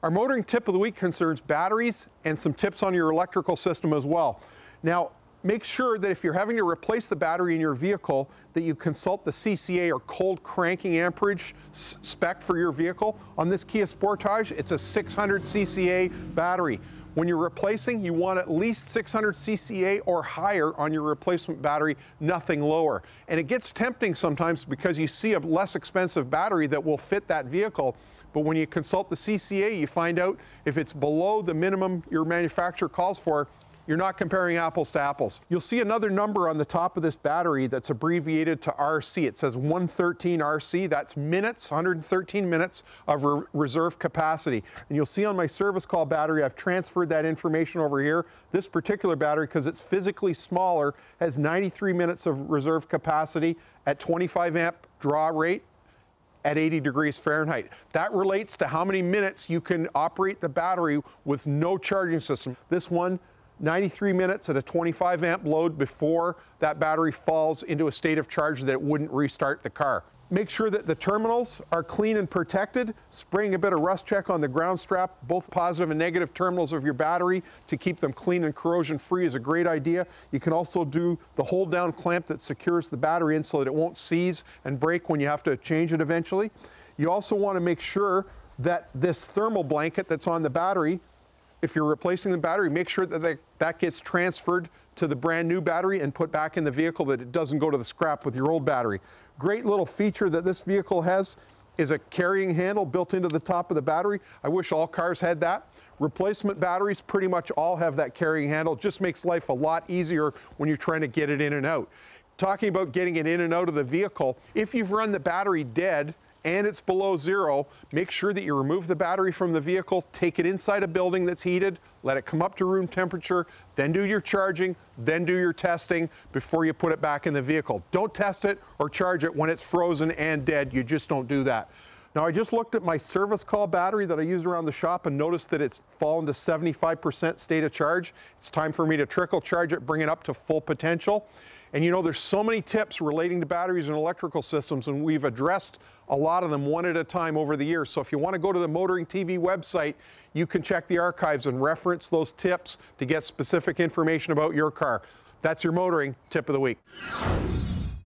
Our motoring tip of the week concerns batteries and some tips on your electrical system as well. Now, make sure that if you're having to replace the battery in your vehicle, that you consult the CCA or cold cranking amperage spec for your vehicle. On this Kia Sportage, it's a 600 CCA battery. When you're replacing, you want at least 600 CCA or higher on your replacement battery, nothing lower. And it gets tempting sometimes because you see a less expensive battery that will fit that vehicle. But when you consult the CCA, you find out if it's below the minimum your manufacturer calls for, you're not comparing apples to apples. You'll see another number on the top of this battery that's abbreviated to RC. It says 113 RC. That's minutes, 113 minutes of reserve capacity. And you'll see on my service call battery, I've transferred that information over here. This particular battery, because it's physically smaller, has 93 minutes of reserve capacity at 25 amp draw rate at 80 degrees Fahrenheit. That relates to how many minutes you can operate the battery with no charging system. This one, 93 minutes at a 25 amp load before that battery falls into a state of charge that it wouldn't restart the car. Make sure that the terminals are clean and protected. Spraying a bit of rust check on the ground strap, both positive and negative terminals of your battery, to keep them clean and corrosion free is a great idea. You can also do the hold down clamp that secures the battery in so that it won't seize and break when you have to change it eventually. You also want to make sure that this thermal blanket that's on the battery, if you're replacing the battery, make sure that that gets transferred to the brand new battery and put back in the vehicle, that it doesn't go to the scrap with your old battery. Great little feature that this vehicle has is a carrying handle built into the top of the battery. I wish all cars had that. Replacement batteries pretty much all have that carrying handle. It just makes life a lot easier when you're trying to get it in and out. Talking about getting it in and out of the vehicle, if you've run the battery dead and it's below zero, make sure that you remove the battery from the vehicle, take it inside a building that's heated, let it come up to room temperature, then do your charging, then do your testing before you put it back in the vehicle. Don't test it or charge it when it's frozen and dead. You just don't do that. Now, I just looked at my service call battery that I use around the shop and noticed that it's fallen to 75% state of charge. It's time for me to trickle charge it, bring it up to full potential. And you know, there's so many tips relating to batteries and electrical systems, and we've addressed a lot of them one at a time over the years. So if you want to go to the Motoring TV website, you can check the archives and reference those tips to get specific information about your car. That's your motoring tip of the week.